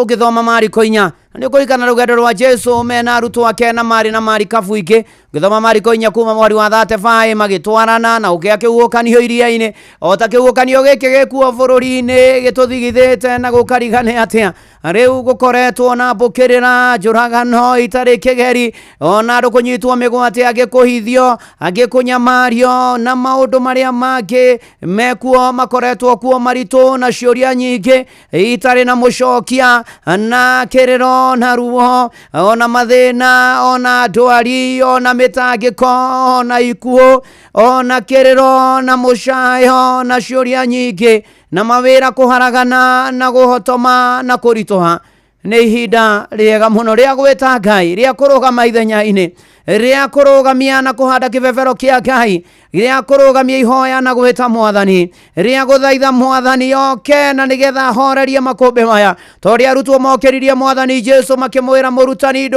ugithoma Mariko 4 nĩ kũrikana rũgendo rwa Jesu mena arutwo ake na mari kabu ingĩ ngĩthoma Mariko 4 kuma mweri wa 35 magĩtwarana na ũkĩa kĩhuhũkanio iria-inĩ o ta kĩhuhũkanio gĩkĩ gĩkuo bũrũri-inĩ gĩtũthigithĩte na gũkarigane atĩa rĩu gũkoretwo na mbũkĩrĩra njũragano itarĩ kĩgeri ona andũ kũnyitwo mĩgwate angĩ kũhithio angĩ kũnyamario na maũndũ marĩa mangĩ mekuo makoretwo kuo maritũ na ciũria nyingĩ itarĩ na mũcokia na kĩrĩro na ruo ona mathĩna ona ndwari ona mĩtangĩko ona ikuũ ona kĩrĩro na mũcayo na ciũria nyingĩ na mawĩra kũharagana na gũhotoma na kũritũha nĩ ihinda rĩega mũno rĩa gwĩta Ngai rĩa kũrũgama ithenya-inĩ rĩa kũrũgamia na kũhanda kĩbebero kĩa Ngai rĩa kũrũgamia ihoya na gwĩta Mwathani rĩa gũthaitha Mwathani oke na nĩgetha horerie makũmbĩ maya tondũ arutwo mokĩririe Mwathani Jesu makĩmwĩra mũrutani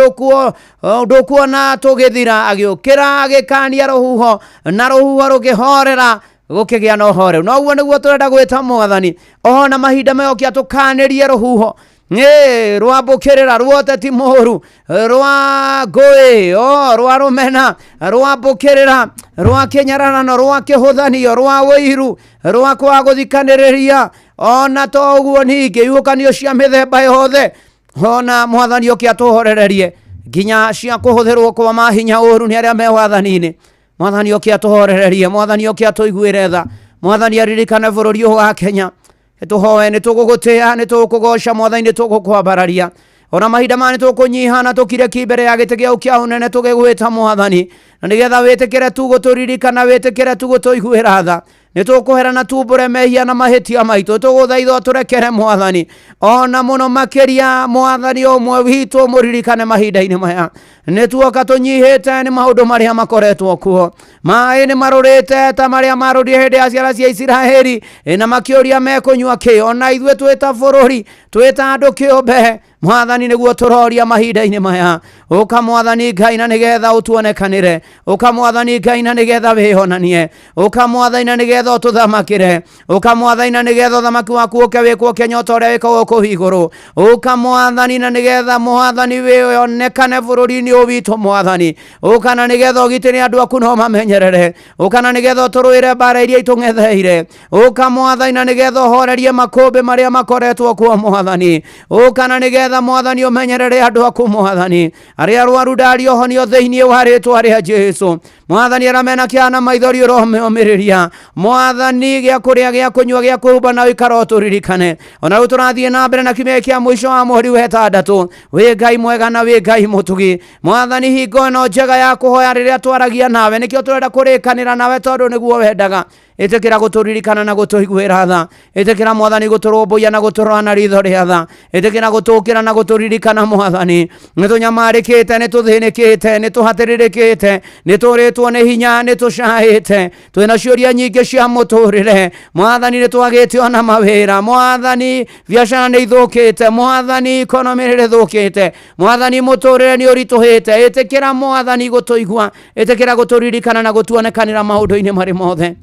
ndũkuona tũgĩthira agĩũkĩra agĩkania rũhuho na rũhuho rũkĩhorera gũkĩgĩa na ũhoro no ũguo nĩguo tũrenda gwĩta Mwathani ona mahinda meyokia tũkanĩrie rũhuho rwa mbũkĩrĩra rwa ũteti mũũru rwa ngũĩ rwa rũmena rwa mbũkĩrĩra rwa kĩnyararano rwa kĩhũthanio rwa ũiru rwa kwaga gũthikanĩrĩria ona to ũguo ningĩ ihuhũkanio cia mĩthemba yothe ona Mwathani oke atũhorererie nginya cia kũhũthĩrwo kwa mahinya ũru nĩ arĩa me wathani-inĩ Mwathani oke atũhorererie Mwathani oke atũiguĩre tha Mwathani aririkane bũrũri ũyũ wa Kenya nĩtũhoe nĩtũgũgũtĩĩa nĩtũgũkũgoca Mwathani nĩtũgũkwambararia ona mahinda maya nĩtũkũnyiha na tũkireki mbere ya gĩtĩ gĩaku kĩa ũnene tũgĩgwĩta Mwathani na nĩgetha wĩtĩkĩre tu gũtũririkana wĩtĩkĩre tu gũtũiguĩra tha nĩtũkũherana tumbũre mehia na mahĩtia maitũ tũgũthaitha tũrekere Mwathani ona mũno makĩria Mwathani ũmwe witũ mũririkane mahinda-inĩ maya nĩtuoka tũnyihĩte nĩ maũndũ marĩa makoretwo kuo maĩ nĩ marũrĩte ta marĩa marũrire hĩndĩ ya ciara cia Isiraeli na makĩũria mekũnyua kĩ ona ithuĩ twĩta bũrũri twĩta andũ kĩũmbe Mwathani nĩguo tũroria mahinda-inĩ maya ũka Mwathani Ngai na nĩgetha ũtuonekanĩre ũka Mwathani Ngai na nĩgetha wĩhonanie ũka Mwathani na nĩgetha ũtũthamakĩre ũka Mwathani na nĩgetha ũthamaki waku ũke wĩkwo Kenya o ta ũrĩa wĩkagwo kũu igũrũ ũka Mwathani na nĩgetha Mwathani wĩonekane bũrũri-inĩ ũyũ witũ Mwathani ũka na nĩgetha ũgitĩre andũ aku no mamenyerere ũka na nĩgetha ũtũrũĩre mbara iria itũng'etheire ũka Mwathani na nĩgetha ũhorerie makũmbĩ marĩa makoretwo kuo Mwathani ũka na nĩgetha Mwathani ũmenyerere andũ aku Mwathani arĩa arwaru ndario honio thĩinĩ wa rĩĩtwa rĩa Jesu Mwathani aramena kĩana maithori ũromĩrĩria Mwathani gĩa kũrĩa gĩa kũnyua gĩa kwĩhumba na ũikara ũtũririkane ona rĩu tũrathiĩ na mbere na kiumia kĩa mũico wa mweri wa ĩtandatũ wĩ Ngai mwega na wĩ Ngai mũtugi Mwathani hingo ĩno njega ya kũhoya rĩrĩa twaragia nawe nĩkĩo tũrenda kũrĩkanĩra nawe tondũ nĩguo wendaga ĩtĩkĩra gũtũririkana na gũtũiguĩra tha ĩtĩkĩra Mwathani gũtũrũmbũiya na gũtũrora na ritho rĩa tha ĩtĩkĩra gũtũũkĩra na gũtũririkana Mwathani nĩtũnyamarĩkĩte nĩtũthĩnĩkĩte nĩtũhatĩrĩrĩkĩte nĩtũrĩtwo nĩ hinya nĩtũcaĩte twĩna ciũria nyingĩ cia mũtũrĩre Mwathani nĩtwagĩte ona mawĩra Mwathani biacara nĩ ithũkĩte Mwathani ikonomi nĩ ĩthũkĩte Mwathani mũtũrĩre nĩ ũritũhĩte ĩtĩkĩra Mwathani gũtũigua ĩtĩkĩra gũtũririkana na gũtuonekanĩra maũndũ-inĩ marĩ mothe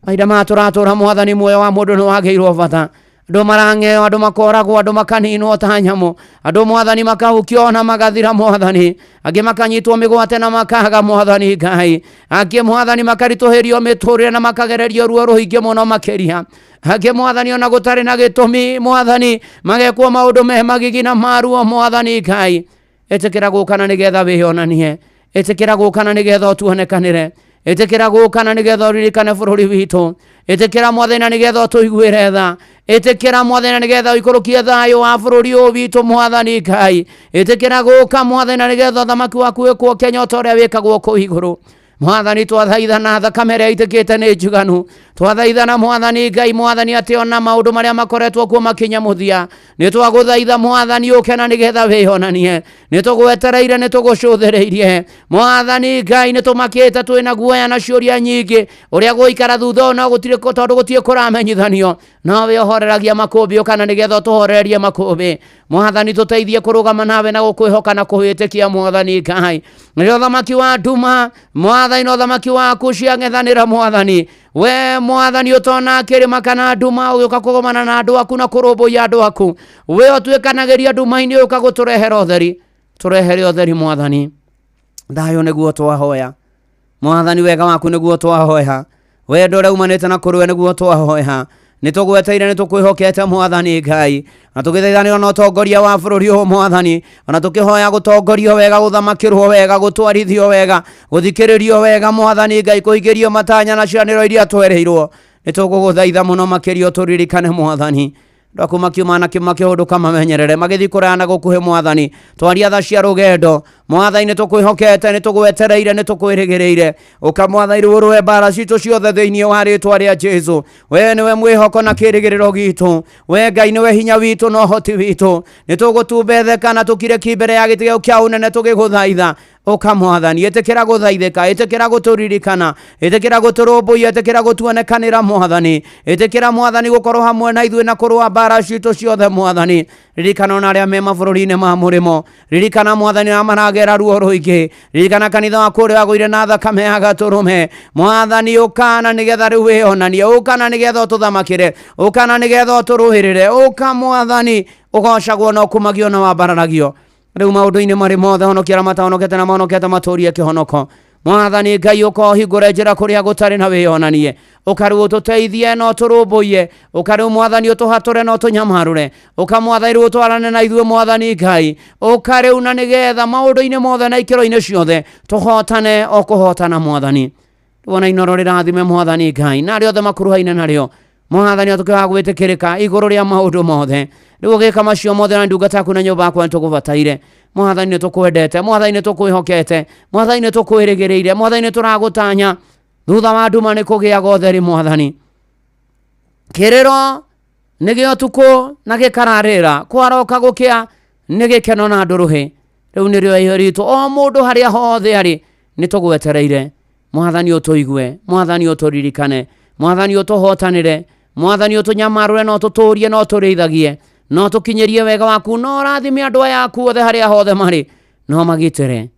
mahinda maya tũratũra Mwathani muoyo wa mũndũ nĩwagĩirwo bata andũ marang'eo andũ makoragwo andũ makaninwo ta nyamũ andũ Mwathani makahukio na magathira Mwathani angĩ makanyitwo mĩgwate na makaga Mwathani Ngai angĩ Mwathani makaritũhĩrio mĩtũrĩre na makagererio ruo rũingĩ mũno makĩria angĩ Mwathani ona gũtarĩ na gĩtũmi Mwathani magekwo maũndũ me magigi na maruo Mwathani Ngai ĩtĩkĩra gũkana nĩgetha wĩonanie ĩtĩkĩra gũkana nĩgetha ũtuonekanĩre ĩtĩkĩra gũkana nĩgetha ũririkane bũrũri witũ ĩtĩkĩra Mwathani na nĩgetha ũtũiguĩre tha ĩtĩkĩra Mwathani na nĩgetha ũikũrũkie thayũ wa bũrũri ũyũ witũ Mwathani Ngai ĩtĩkĩra gũka Mwathani na nĩgetha ũthamaki waku wĩkwo Kenya o ta ũrĩa wĩkagwo kũu igũrũ Mwathani twathaithana thakame ĩrĩa ĩitĩkĩte nĩ njiganu twathaithana Mwathani Ngai Mwathani atĩ ona maũndũ marĩa makoretwo kuo makinya mũthia nĩtwagũthaitha Mwathani ũke na nĩgetha wĩonanie nĩtũgwetereire nĩtũgũcũthĩrĩirie Mwathani Ngai nĩtũmakĩte twĩna guoya na ciũria nyingĩ ũrĩa gũikara thutha ũyũ no gũtirĩ tondũ gũtirĩ kũramenyithanio nawe ũhoreragia makũmbĩ ũka na nĩgetha ũtũhorererie makũmbĩ Mwathani tuteithie kurugama nawe na gukwihoka na kuhwitikia Mwathani Ngai. Nĩ ũthamaki wa nduma Mwathani, na ũthamaki waku ciang'ethanĩra Mwathani. We Mwathani ũtona kĩrĩma kana nduma ũgĩũka kũgomana na andũ aku na kũrũmbũiya andũ aku. We ũtuĩkanagĩria nduma-inĩ ũka gũtũrehera ũtheri. Tũrehere ũtheri Mwathani. Thayũ nĩguo twahoya Mwathani, wega waku nĩguo twahoya, wendo ũrĩa umanĩte na kũrĩ we nĩguo twahoya. Nĩtũgweteire, nĩtũkwĩhokete Mwathani Ngai, na tũgĩthaithanĩra na ũtongoria wa bũrũri ũyũ Mwathani, ona tũkĩhoya gũtongorio wega, gũthamakĩrwo wega, gũtwarithio wega, gũthikĩrĩrio wega Mwathani Ngai, kũhingĩrio matanya na cianĩro iria twereirwo. Nĩtũgũgũthaitha mũno makĩria ũtũririkane Mwathani. Ndwaku makiuma na makĩhũndũka mamenyerere magĩthiĩ kũraya gũkuhĩ Mwathani. Twaria tha cia rũgendo Mwathani, nĩtũkwĩhokete, nĩtũgwetereire, nĩtũkwĩrĩgĩrĩire. Ũka Mwathani ũrũe mbara citũ ciothe thĩinĩ wa rĩĩtwa rĩa Jesũ. We nĩwe mwĩhoko na kĩĩrĩgĩrĩro gitũ. We Ngai nĩwe hinya witũ na ũhoti witũ. Nĩtũgũtumbetheka na tũkireki mbere ya gĩtĩ gĩaku kĩa ũnene tũgĩgũthaitha. Ũka Mwathani, ĩtĩkĩra gũthaithĩka, ĩtĩkĩra gũtũririkana, ĩtĩkĩra gũtũrũmbũiya, ĩtĩkĩra gũtuonekanĩra Mwathani, ĩtĩkĩra Mwathani gũkorwo hamwe na ithuĩ na kũrũa mbara citũ ciothe Mwathani. Ririkana ona arĩa me mabũrũri-inĩ ma mũrĩmo. Ririkana Mwathani na maragera ruo rũingĩ. Ririkana kanitha waku ũrĩa wagũire na thakame ya gatũrũme. Mwathani ũkana nĩgetha rĩu wĩonanie, ũkana nĩgetha ũtũthamakĩre, ũkana nĩgetha ũtũrũĩrĩre. Ũka Mwathani ũgocagwo na ũkumagio na wambaranagio. Rĩu maũndũ-inĩ marĩ mothe honokia arĩa matahonokete na mahonokete matũrie kĩhonoko. Mwathani Ngai ũka ũhingũre njĩra kũrĩa gũtarĩ na wĩonanie. Ũka rĩu ũtũteithie na ũtũrũmbũiye. Ũka rĩu Mwathani ũtũhatũre na ũtũnyamarũre. Ũka Mwathani rĩu ũtwarane na ithuĩ Mwathani Ngai. Ũka rĩu na nĩgetha maũndũ-inĩ mothe na ikĩro-inĩ ciothe tũhotane o kũhotana Mwathani. Tuona inoro rĩrathime Mwathani Ngai na arĩa othe makuruhaine narĩo. Mwathani atũkĩra gwĩtĩkĩrĩka igũrũ rĩa maũndũ mothe. Rĩu ũgĩka macio mothe na ndungata yaku na nyũmba yaku nĩtũgũbataire. Mwathani nĩtũkwendete, Mwathani nĩtũkwĩhokete, Mwathani nĩtũkwĩrĩgĩrĩire, Mwathani nĩtũragũtanya. Thutha wa nduma nĩkũgĩaga ũtheri Mwathani. Kĩrĩro nĩgĩo ũtukũ na gĩkararĩra, kwaroka gũkĩa nĩ gĩkeno na ndũrũhĩ. Rĩu nĩrĩo iheo ritũ o mũndũ harĩa hothe arĩ nĩtũgwetereire. Mwathani ũtũigue, Mwathani ũtũririkane, Mwathani ũtũhotanĩre, Mwathani ũtũnyamarũre na ũtũtũrie na ũtũrĩithagie, no tũkinyĩrie wega waku, no rathime andũ aya aku othe harĩa hothe marĩ, no magitĩre.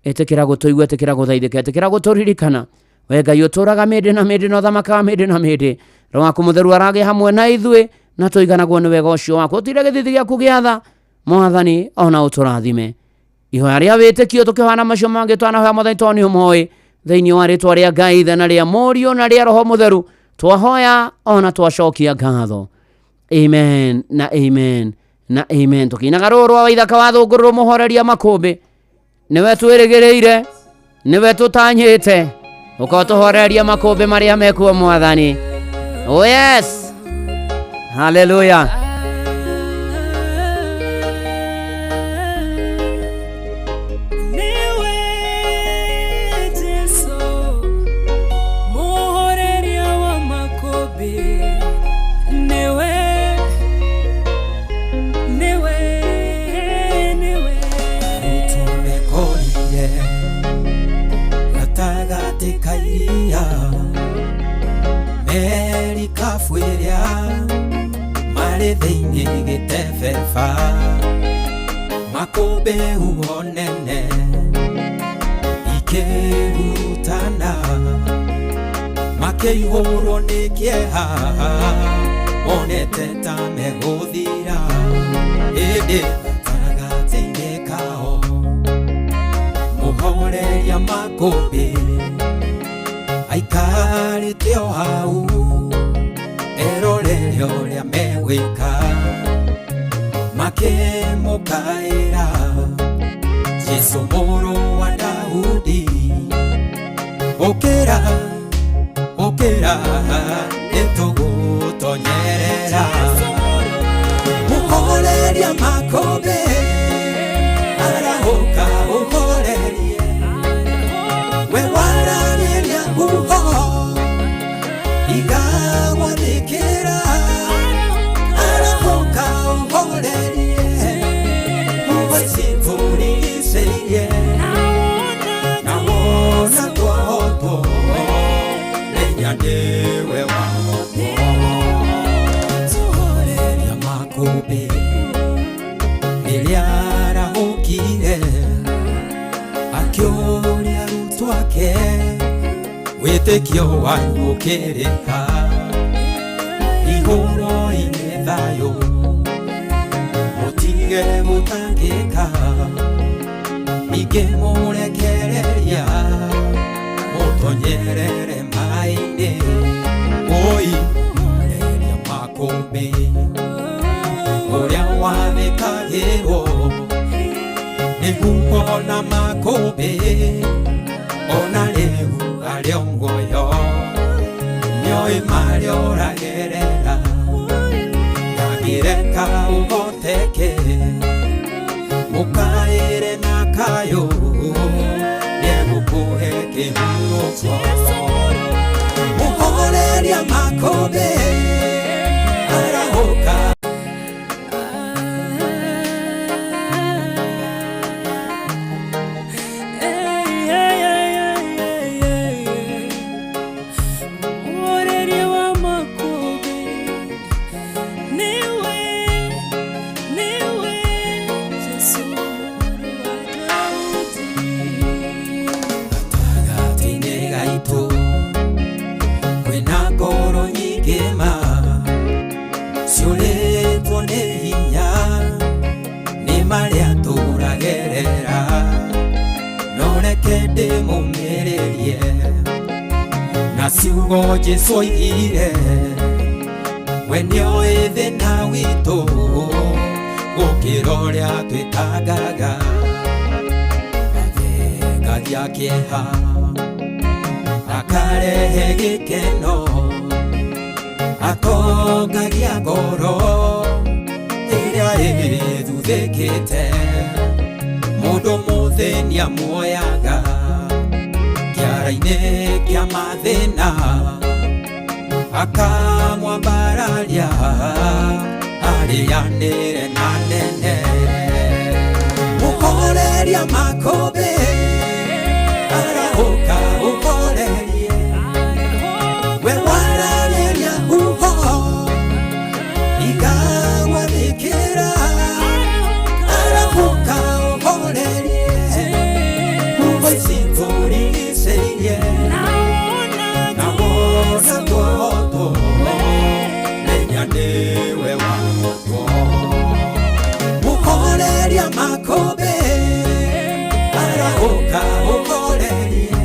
Ĩtĩkĩra gũtũigua, ĩtĩkĩra gũthaithĩka, ĩtĩkĩra gũtũririkana. We Ngai ũtũraga mĩndĩ na mĩndĩ na ũthamakaga mĩndĩ na mĩndĩ. Roho waku mũtheru aragĩa hamwe na ithuĩ na tũiganagwo nĩ wega ũcio waku. Ũtire gĩthithi gĩaku gĩatha Mwathani ona ũtũrathime. Ihoya rĩa wĩtĩkio tũkĩhoana macio mangĩ twanahoya Mwathani tondũ nĩũmoĩ. Thĩinĩ wa rĩĩtwa rĩa Ngai Ithe na rĩa Mũriũ na rĩa Roho Mũtheru twahoya ona twacokia ngatho. Amen na amen na amen. Tũkĩinaga rũrũ rwa waithaka wa thũngũrũ rũmũhoreria makũmbĩ. Nĩwe twĩrĩgĩrĩire, nĩwe tũtanyĩte, ũkotũhoreria makũmbĩ marĩa mekuo Mwathani. Oh yes, hallelujah. Thĩinĩ gĩtebeba makũmbĩ huho nene ikĩhutana makĩihũrwo nĩ kĩeha monete ta megũthira ĩndĩ gatagatĩ-inĩ kao mũhoreria makũmbĩ aikarĩte o hau erorere ũrĩa megwĩka makĩmũkaĩra Jesũ mũrũ wa Daudi. Ũkĩra ũkĩra nĩtũgũtonyerera mũhoreria makũmbĩ arahũka ũhorerie we waragĩria huho igagwathĩkĩra arahũka ũhorerie mũgwĩcitũrigicĩirie na wona twahotwo menya nĩwe wahotwo. Tũhoreria makũmbĩ Iliara hukire akioria rutwake witikio wanyukirika ihuro ine thayo mutige gutangika ige murekereria mutonyerere maine oi mureria makombe uria wathikagirwo niguo na makombe ona riu ario ngoyo nioi mario ragerera yagireka ugoteke mukaire na kayo negukuhe kihuruko muhoreria makombe arahoka maria turagerera norekende mumererie na ciugo Jesu oigire we nioĩ thĩna witũ gũkĩra ũrĩa twĩtangaga athĩngagia kĩeha akarehe gĩkeno atongagia ngoro thuthikite mundu muthĩnia muoyaga kĩara-inĩ kĩa mathĩna akamwambararia arĩanĩre na nene muhoreria makombe arahoka uhorerie we warageria uho igagwathĩkĩra arahoka uhorerie muvoici tũrigicĩirie na wona twohotwo menya nĩwe wahotwo muhoreria makombe arahoka uhorerie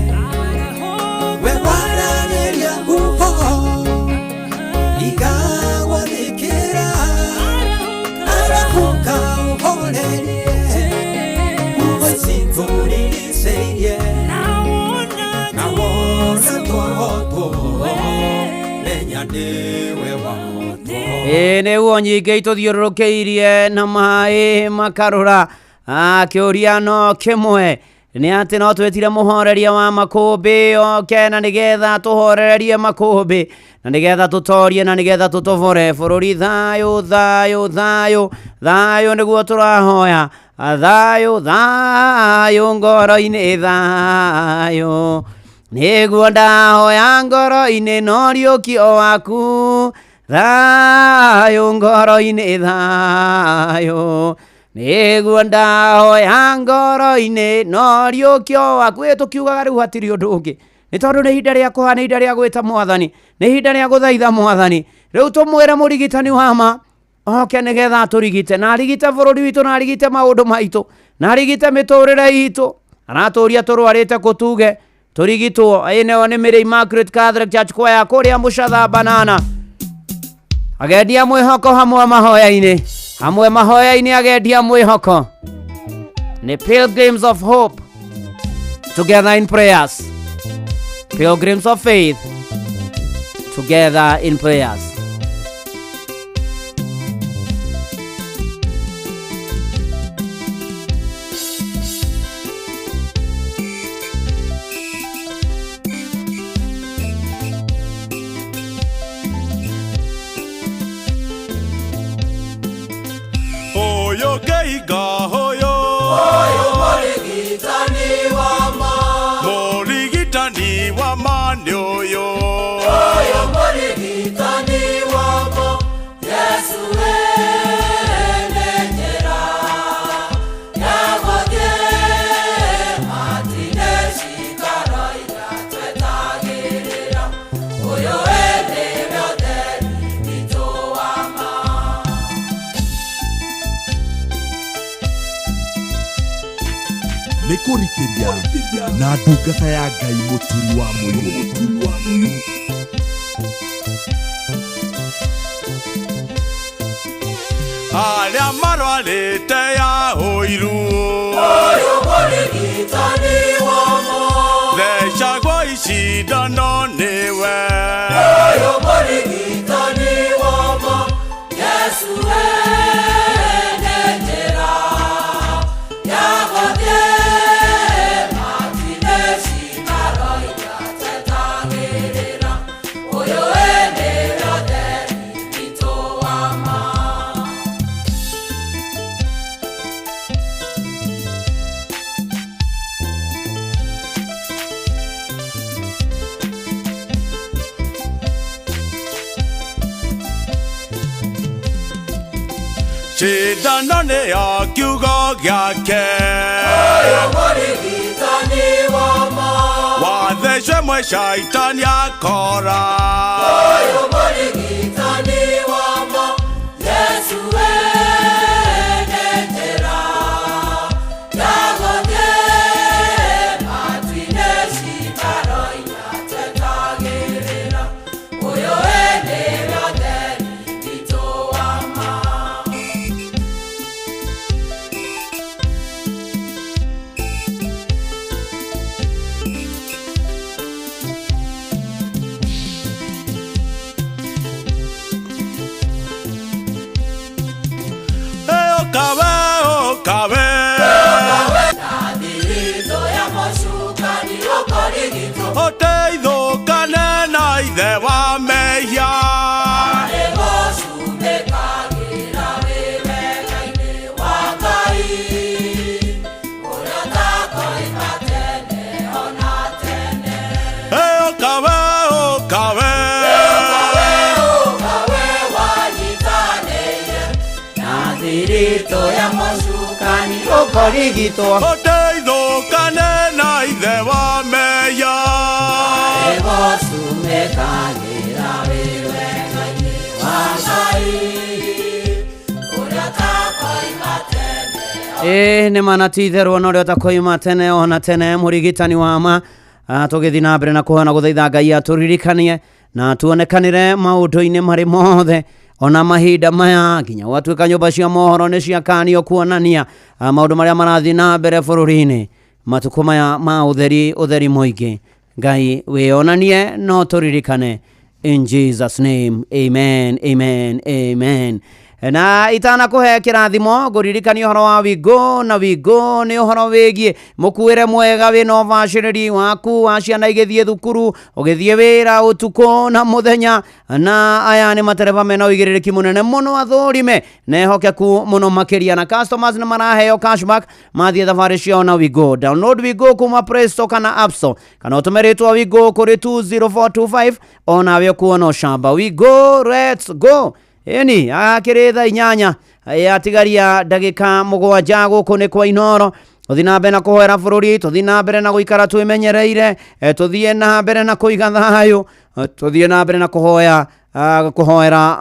we warageria uho igagwathĩkĩra arahoka uhorerie muvoici tũrigicĩirie na wona twohotwo menya nĩwe wahotwo. Nĩguo nyingĩ itũthiũrũrũkĩirie na maĩ makarũra kĩũria no kĩmwe nĩ atĩ no twĩtire mũhoreria wa makũmbĩ oke na nĩgetha tũhorererie makũmbĩ na nĩgetha tũtorie na nĩgetha tũtobore bũrũri thayũ thayũ thayũ thayũ nĩguo tũrahoya thayũ thayũ ngoro-inĩ thayũ nĩguo ndahoya ngoro-inĩ no riũkio waku thayũ ngoro-inĩ thayũ nĩguo ndahoya ngoro-inĩ no riũkio waku tũkiugaga rĩu hatirĩ ũndũ ũngĩ nĩ tondũ nĩ ihinda rĩa kũha nĩ ihinda rĩa gwĩta mwathani nĩ ihinda rĩa gũthaitha mwathani rĩu tũmwĩre mũrigitani wa ma oke nĩgetha tũrigite na arigite bũrũri witũ na arigite maũndũ maitũ na arigite mĩtũrĩre itũ aratũria tũrwarĩte kũtuge tũrigitwo ĩneo nĩ Mary Immaculate Catholic Church Choir kũrĩa Mũcatha Banana agendia mwĩhoko hamwe mahoya-inĩ agendia mwĩhoko nĩ Pilgrims of Hope together in prayers Pilgrims of Faith together in prayers. Hoyo geiga hoyo Morigitani wa mane oyo Morigitani wa mo Yesu enenyera nĩ kũrikĩria na ndungata ya Ngai mũturi wa mũirũ. Arĩa marwarĩte ya ũiru Ũyũ mũrigitani wamo thecagwo icindano nĩwe Ũyũ mũrigitani wamo Yesu ene njĩra ya gũthiĩ matinĩ cikaro itatagĩrĩra Ũyũ ene ũtheri witũ wa ma cindano nĩ ya kiugo gĩake Ũyũ mũrigitani wamo wathecwe mwe caitani akora Ũyũ mũrigitani wamo Yesu ene njĩra ya gũthiĩ matinĩ cikaro itatagĩrĩra Ũyũ ene ũtheri witũ wa ma ũkawe ũkawe Nathirito ya mũcukani ũkũrigitwo ũteithũkane na ithe wa mehia Nĩgũcumĩkagĩra wĩ wega-inĩ wa Ngai ũrĩa ũtakoima tene ona tene ũkawe ũkawe Ũkawe wanyitanĩire na thirito ya mũcukani ũkũrigitwo ũteithũkane na ithe wa mehia Nĩgũcumĩkagĩra wĩ wega-inĩ wa Ngai ũrĩa ũtakoima tene nĩ manatitherwo na ũrĩa ũtakoima tene ona tene mũrigitani wa ma tũgĩthiĩ na mbere na kũhana gũthaitha Ngai atũririkanie na tuonekanĩre maũndũ-inĩ marĩ mothe ona mahinda maya nginya gwatuĩka nyũmba cia mohoro nĩ ciakanio kuonania maũndũ marĩa marathiĩ na mbere bũrũri-inĩ matukũ maya ma ũtheri mũingĩ Ngai wĩonanie no tũririkane in Jesus name amen amen amen na itanakũhe kĩrathimo ngũririkania ũhoro wa wingo na wingo nĩ ũhoro wĩgiĩ mũkuĩre mwega wĩna ũbacĩrĩri waku wa ciana igĩthiĩ thukuru ũgĩthiĩ wĩra ũtukũ na mũthenya na aya nĩ matereba mena ũigĩrĩrĩki mũnene mũno athũrime na ehokeku mũno makĩria na customers nĩ maraheo cashback mathiĩ thabarĩ ciao na wingo. Download wingo kuma Play Store kana App Store kana ũtũme rĩtwa wingo kũrĩ 20425 onawe kuona ũcamba. Wingo, let's go. Eni akĩrĩ thaa 8 yatigaria ndagĩka 7 gũkũ nĩ kwa Inooro tũthiĩ na mbere na kũhoera bũrũri tũthiĩ na mbere na gũikara twĩmenyereire tũthiĩ na mbere na kũiga thayũ tũthiĩ na mbere na kũhoera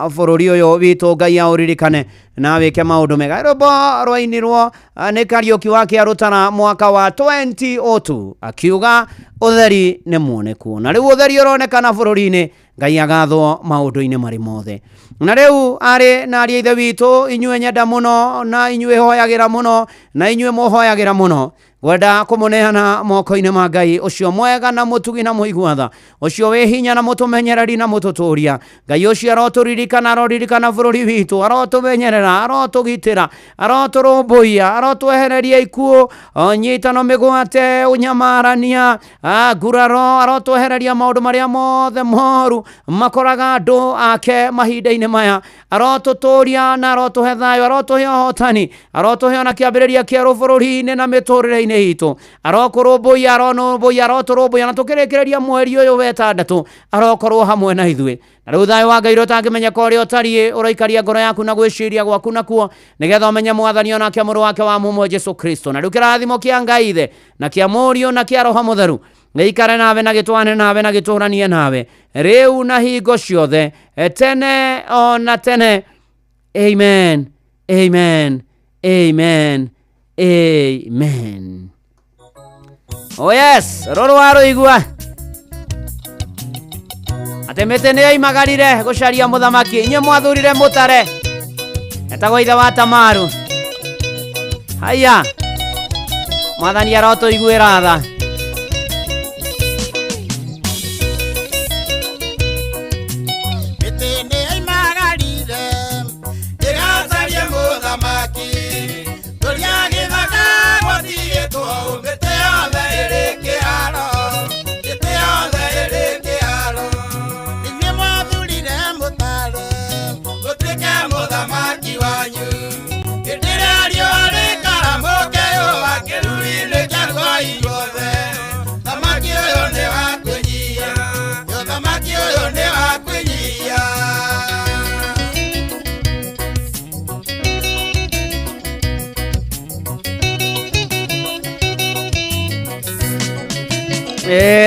bũrũri ũyũ witũ Ngai aũririkane na wĩke maũndũ mega. Rwĩmbo rwainirwo nĩ Kariuki wa Kĩarũtara mwaka wa 2002 akiuga ũtheri nĩ muoneku na rĩu ũtheri ũronekana bũrũri-inĩ Ngai agathwo maũndũ-inĩ marĩ mothe. Na rĩu arĩ na ariĩ ithe witũ inyuĩ nyenda mũno na inyuĩ hoyagĩra mũno na inyuĩ mũhoyagĩra mũno gwenda kũmũneana moko-inĩ ma Ngai ũcio mwega na mũtugi na mũiguatha ũcio wĩ hinya na mũtũmenyereri na mũtũtũria. Ngai ũcio arotũririkana bũrũri witũ arotũmenyerera arotũgitĩra arotũrũmbũiya arotwehereria ikuũ nyitano mĩgwate ũnyamarania nguraro arotwehereria maũndũ marĩa mothe moru makoraga andũ ake mahinda-inĩ maya arotũtũria na arotũhe thayũ arotũhe ũhotani arotũhe ona kĩambĩrĩria kĩerũ bũrũri-inĩ na mĩtũrĩre-inĩ itũ arokũrũmbũiya arotũrũmbũiya na tũkĩrĩkĩrĩria mweri ũyũ wetandatũ arokorwo hamwe na ithuĩ. Na rĩu thayũ wa Ngai ũtangĩmenyeka ũrĩa ũtariĩ ũroikaria ngoro yaku na gwĩciria gwaku nakuo nĩgetha ũmenye mwathani onake mũrũ wake wa mũmwe Jesũ Kristo. Na rĩu kĩrathimo kĩa Ngai ithe na kĩa mũriũ na kĩa roho mũtheru gĩikare nawe na gĩtwane nawe na gĩtũranie nawe rĩu na hingo ciothe tene ona tene. Amen, amen, amen, amen. Oh yes, roro waruigua ate mĩtĩ nĩ yoimagarire gũcaria mũthamaki, inyuĩ mwathurire mũtare etagwo ithe wa Tamaru. Haya, mwathani arotũiguĩra tha.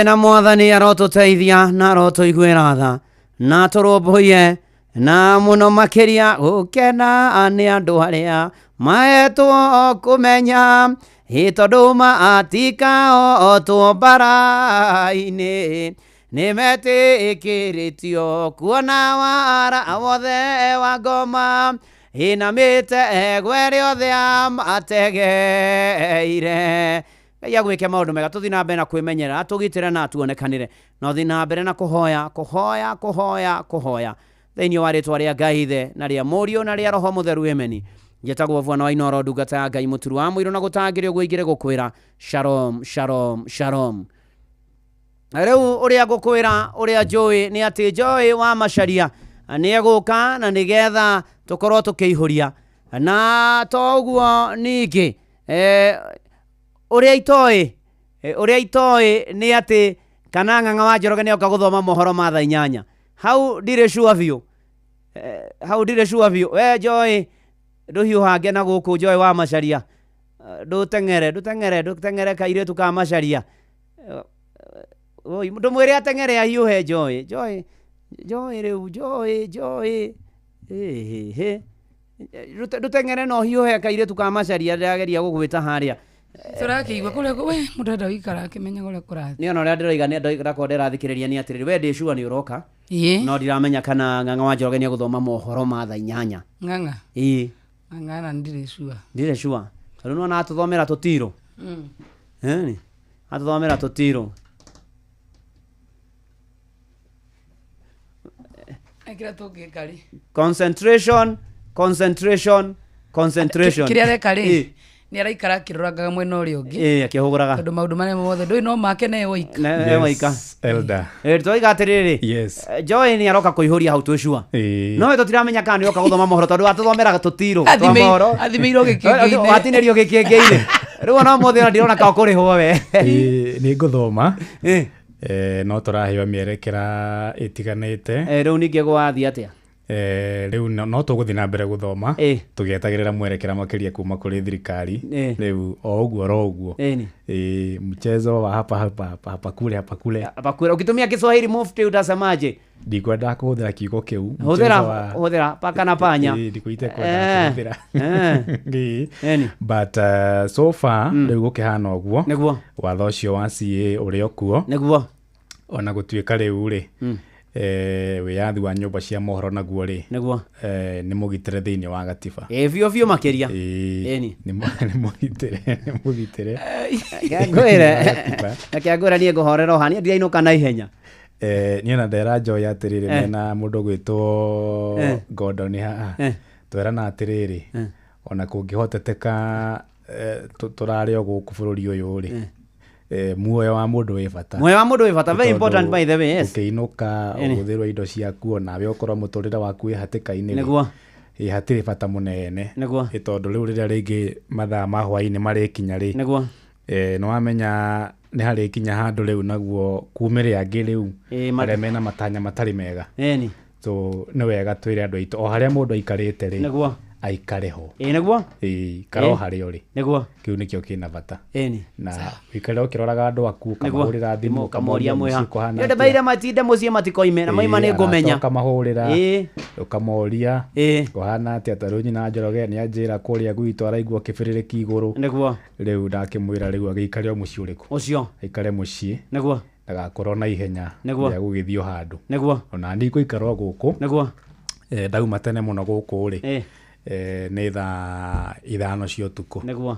Na mwathani arotũteithia na arotũiguĩra tha na tũrũmbũiye na mũno makĩria gũkena nĩ andũ arĩa mahetwo kũmenya tondũ matikahotwo mbara-inĩ nĩ metĩkĩrĩtio kuona wara wothe wa ngoma na mĩtego yothe amategeire. Ngai agwĩke maũndũ mega, tũthiĩ na mbere na kwĩmenyerera, tũgitĩre na tuonekanĩre, na ũthiĩ na mbere na kũhoya thĩinĩ wa rĩtwa rĩa Ngai Ithe na rĩa Mũriũ na rĩa Roho Mũtheru, ameni. Njĩtagwo Bwana wa Inooro, ndungata ya Ngai mũturu wa mũirũ na gũtangĩrio gũingĩre gũkwĩra shalom shalom shalom. Rĩu ũrĩa ngũkwĩra ũrĩa njũĩ nĩ atĩ Joy wa Macharia nĩ egũka na nĩgetha tũkorwo tũkĩihũria, na toguo ningĩ ũrĩa itoĩ nĩ atĩ kana Ng'ang'a wa Njoroge nĩ oka gũthoma mohoro ma thaa 8. Hau ndirĩ sure biũ. We Joy ndũhiũhange na gũkũ, Joy wa Macharia, ndũteng'ere kairĩtu ka Macharia, ndũmwĩre ateng'ere ahiũhe Joy rĩu Joy ndũteng'ere no hiũhe kairĩtu ka Macharia, ndĩrageria gũgwĩta harĩa. Tũrakĩigua kũrĩa we mũndũ wĩikara akĩmenya ũrĩa kũrathiĩ. Nĩ ona ũrĩa ndĩroiga ndakorwo ndĩrathikĩrĩria nĩ atĩrĩrĩ, we ndĩ sure nĩ ũroka, no ndiramenya kana Ng'ang'a wa Njoroge nĩ egũthoma mohoro ma thaa 8. Ng'ang'a? Ĩĩ. Ng'ang'a ndirĩ sure. Tondũ nĩwona atũthomera tũtiro. Atũthomera tũtiro. Ekĩra tũngĩka rĩ. Concentration. Kĩrĩa areka rĩ, nĩ araikara akĩrorangaga mwena ũrĩa ũngĩ. Akĩhũgũraga. Tondũ maũndũ marĩa mothe ndũĩ no make ne waika. Yes, elder. Tũiga atĩrĩrĩ. Yes. Joy nĩ aroka kũihũria hau twĩcua. No we tũtiramenya kana nĩ oka gũthoma mohoro tondũ atũthomeraga tũtiro twa mohoro. Athimĩirwo gĩkĩngĩ-inĩ. Watinĩrio gĩkĩngĩ-inĩ. Rĩu ona ũmũthĩ ona ndirona ka kũrĩhwo we. Nĩ ngũthoma. No tũraheo mĩerekera ĩtiganĩte. Rĩu ningĩ gwathiĩ atĩa? Rĩu no tũgũthiĩ na mbere gũthoma tũgĩetagĩrĩra mwerekera makĩria kuma kũrĩ thirikari. Rĩu o ũguo mchezo wa hapa kule. Ukitumia Kiswahili mufti utasemaje? Ndikwenda kũhũthĩra kiugo kĩu. Hũthĩra paka na panya. Ndikuite kwenda kũhũthĩra. But so far rĩu gũkĩhana ũguo. Nĩguo. Watho ũcio wa CA ũrĩ okuo. Nĩguo. Ona gũtuĩka rĩu rĩ. Wĩyathi wa nyũmba cia mohoro naguo rĩ. Nĩguo. Nĩ mũgitĩre thĩinĩ wa gatiba. Biũ makĩria. Nĩ mũgitĩre. Ngwĩra niĩ ngũhorera ũhani ndirainũka na ihenya. Niĩ na ndera Joy atĩrĩrĩ mena mũndũ gwĩtwo Gordon haha. Twerana atĩrĩrĩ, ona kũngĩhoteteka tũrarĩ o gũkũ bũrũri ũyũ rĩ, muoyo wa mũndũ wĩ bata. Very important by the way. Yes. Ũkĩinũka ũhũthĩrwo indo ciaku ona we ũkorwo mũtũrĩre waku wĩ hatĩka-inĩ. Nĩguo. Hatirĩ bata mũnene. Nĩguo. Tondũ rĩu rĩrĩa rĩngĩ mathaa ma hwaĩ-inĩ marĩkinya rĩ. Nĩguo. Nĩwamenya nĩ harĩkinya handũ rĩu naguo kumĩrĩ angĩ rĩu arĩa mena matanya matarĩ mega. So nĩ wega twĩre andũ aitũ o harĩa mũndũ aikarĩte rĩ, aikare ho neguo karo harĩ ũrĩ neguo kĩu nĩkĩo kĩna bata ni na wĩkare ũkĩroraga andũ aku kamahũrĩra thimũ kamoria mwĩha nĩũndũ maire matinde mũciĩ matikoime na maima nĩ ngũmenya ũkamahũrĩra ũkamoria kũhana atĩa ta rĩu nyina Njoroge nĩ anjĩra kũrĩa gwitũ araigua kĩbĩrĩrĩki igũrũ neguo rĩu ndakĩmwĩra rĩu agĩikare o mũciĩ ũrĩkũ ũcio aikare mũciĩ neguo ndagakorwo na ihenya rĩa gũgĩthio handũ neguo ona niĩ ngũikara o gũkũ neguo ndauma tene mũno gũkũ rĩ nĩ thaa 5 cia ũtukũ neguo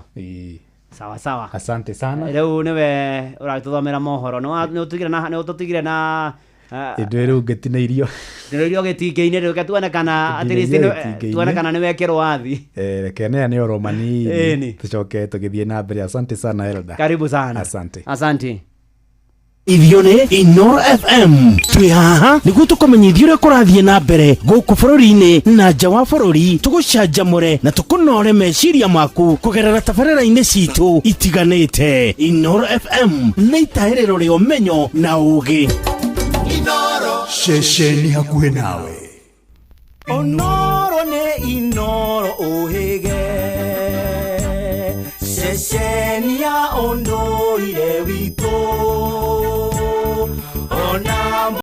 sawa sawa asante sana rĩu nĩwe ũratũthomera mohoro nĩ ũtũtigire na Ĩndĩ rĩu ngĩtinĩirio gĩtingĩ-inĩ rĩu tuone kana at least tuone kana nĩwekĩrwo wathi reke nĩ oro manini tũcoke tũgĩthiĩ na mbere. Asante sana Elda, karibu sana. Asante. Ithio nĩ Inooro FM twĩ haha nĩguo tũkũmenyithia ũrĩa kũrathiĩ na mbere gũkũ bũrũri-inĩ na nja wa bũrũri, tũgũcanjamũre na tũkũnore meciria maku kũgerera tabarĩra-inĩ citũ itiganĩte. Inooro FM nĩ itahĩrĩro rĩa ũmenyo na ũũgĩ. Inooro ceceni hakuhĩ nawe. Onoro nĩ Inooro ũhĩge ceceni ya ũndũire